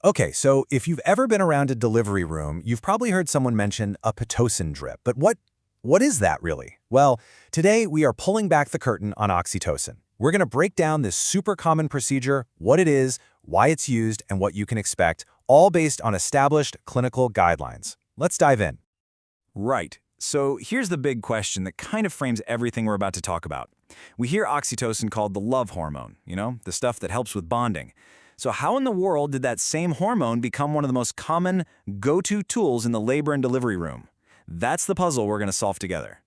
Okay, so if you've ever been around a delivery room, you've probably heard someone mention a Pitocin drip. But what is that really? Well, today we are pulling back the curtain on oxytocin. We're going to break down this super common procedure, what it is, why it's used, and what you can expect, all based on established clinical guidelines. Let's dive in. Right. So here's the big question that kind of frames everything we're about to talk about. We hear oxytocin called the love hormone, the stuff that helps with bonding. So how in the world did that same hormone become one of the most common go-to tools in the labor and delivery room? That's the puzzle we're going to solve together.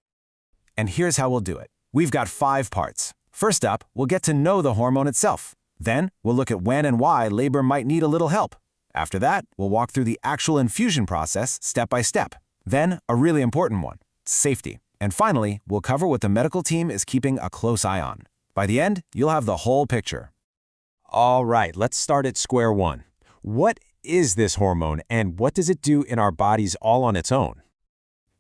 And here's how we'll do it. We've got 5 parts. First up, we'll get to know the hormone itself. Then, we'll look at when and why labor might need a little help. After that, we'll walk through the actual infusion process step by step. Then, a really important one, safety. And finally, we'll cover what the medical team is keeping a close eye on. By the end, you'll have the whole picture. All right, let's start at square one. What is this hormone and what does it do in our bodies all on its own?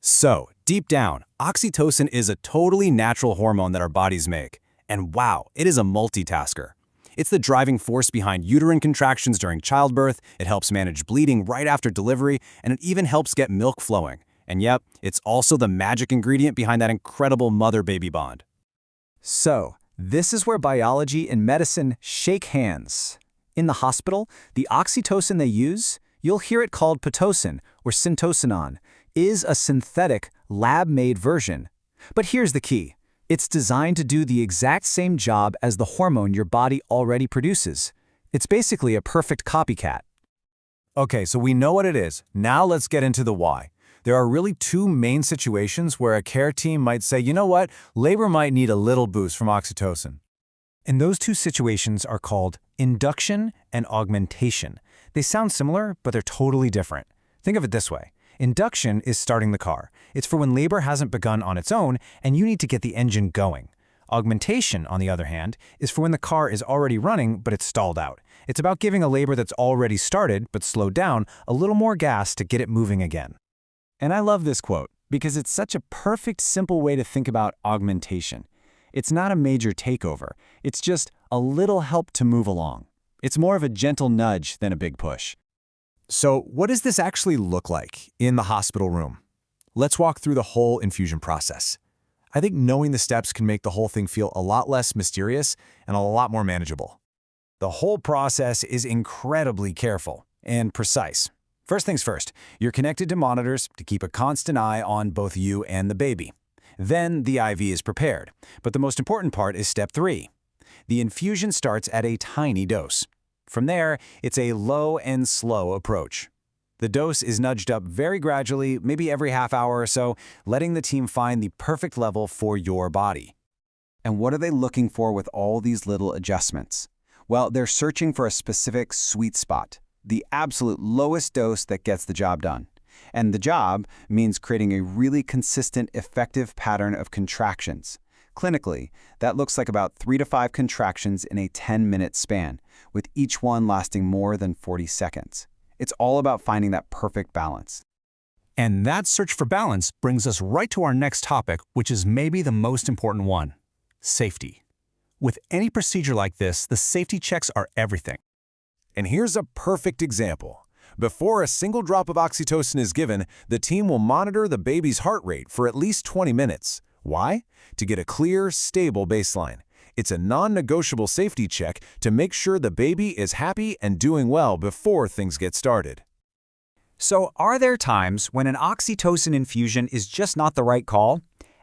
So, deep down, oxytocin is a totally natural hormone that our bodies make. And wow, it is a multitasker. It's the driving force behind uterine contractions during childbirth, it helps manage bleeding right after delivery, and it even helps get milk flowing. And yep, it's also the magic ingredient behind that incredible mother-baby bond. So, this is where biology and medicine shake hands. In the hospital, the oxytocin they use, you'll hear it called Pitocin or syntocinon, is a synthetic, lab-made version. But here's the key. It's designed to do the exact same job as the hormone your body already produces. It's basically a perfect copycat. Okay, so we know what it is. Now let's get into the why. There are really 2 main situations where a care team might say, you know what, labor might need a little boost from oxytocin. And those 2 situations are called induction and augmentation. They sound similar, but they're totally different. Think of it this way. Induction is starting the car. It's for when labor hasn't begun on its own and you need to get the engine going. Augmentation, on the other hand, is for when the car is already running but it's stalled out. It's about giving a labor that's already started but slowed down a little more gas to get it moving again. And I love this quote because it's such a perfect, simple way to think about augmentation. It's not a major takeover. It's just a little help to move along. It's more of a gentle nudge than a big push. So what does this actually look like in the hospital room? Let's walk through the whole infusion process. I think knowing the steps can make the whole thing feel a lot less mysterious and a lot more manageable. The whole process is incredibly careful and precise. First things first, you're connected to monitors to keep a constant eye on both you and the baby. Then the IV is prepared. But the most important part is step 3. The infusion starts at a tiny dose. From there, it's a low and slow approach. The dose is nudged up very gradually, maybe every half hour or so, letting the team find the perfect level for your body. And what are they looking for with all these little adjustments? Well, they're searching for a specific sweet spot, the absolute lowest dose that gets the job done. And the job means creating a really consistent, effective pattern of contractions. Clinically, that looks like about 3 to 5 contractions in a 10-minute span, with each one lasting more than 40 seconds. It's all about finding that perfect balance. And that search for balance brings us right to our next topic, which is maybe the most important one: safety. With any procedure like this, the safety checks are everything. And here's a perfect example. Before a single drop of oxytocin is given, the team will monitor the baby's heart rate for at least 20 minutes. Why? To get a clear, stable baseline. It's a non-negotiable safety check to make sure the baby is happy and doing well before things get started. So, are there times when an oxytocin infusion is just not the right call?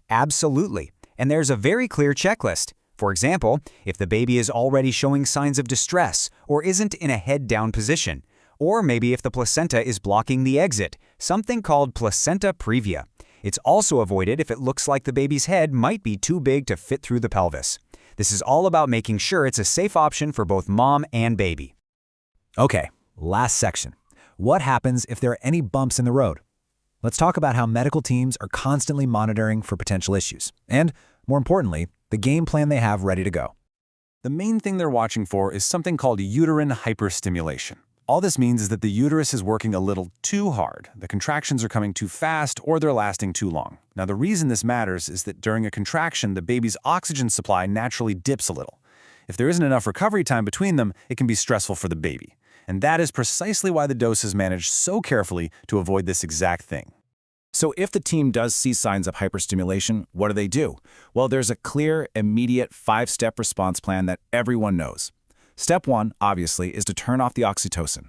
Absolutely. And there's a very clear checklist. For example, if the baby is already showing signs of distress or isn't in a head-down position, or maybe if the placenta is blocking the exit, something called placenta previa. It's also avoided if it looks like the baby's head might be too big to fit through the pelvis. This is all about making sure it's a safe option for both mom and baby. Okay, last section. What happens if there are any bumps in the road? Let's talk about how medical teams are constantly monitoring for potential issues, and, more importantly, the game plan they have ready to go. The main thing they're watching for is something called uterine hyperstimulation. All this means is that the uterus is working a little too hard, the contractions are coming too fast, or they're lasting too long. Now, the reason this matters is that during a contraction, the baby's oxygen supply naturally dips a little. If there isn't enough recovery time between them, it can be stressful for the baby. And that is precisely why the dose is managed so carefully to avoid this exact thing. So if the team does see signs of hyperstimulation, what do they do? Well, there's a clear, immediate 5-step response plan that everyone knows. Step 1, obviously, is to turn off the oxytocin.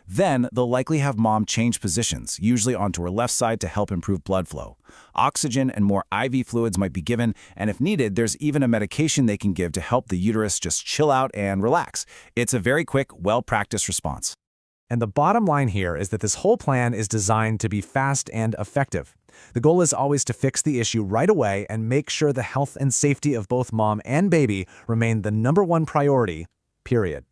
Then, they'll likely have mom change positions, usually onto her left side to help improve blood flow. Oxygen and more IV fluids might be given, and if needed, there's even a medication they can give to help the uterus just chill out and relax. It's a very quick, well-practiced response. And the bottom line here is that this whole plan is designed to be fast and effective. The goal is always to fix the issue right away and make sure the health and safety of both mom and baby remain the #1 priority, period.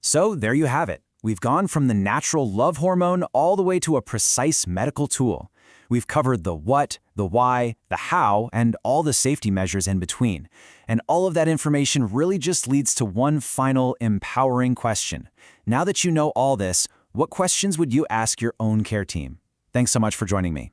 So there you have it. We've gone from the natural love hormone all the way to a precise medical tool. We've covered the what, the why, the how, and all the safety measures in between. And all of that information really just leads to one final empowering question. Now that you know all this, what questions would you ask your own care team? Thanks so much for joining me.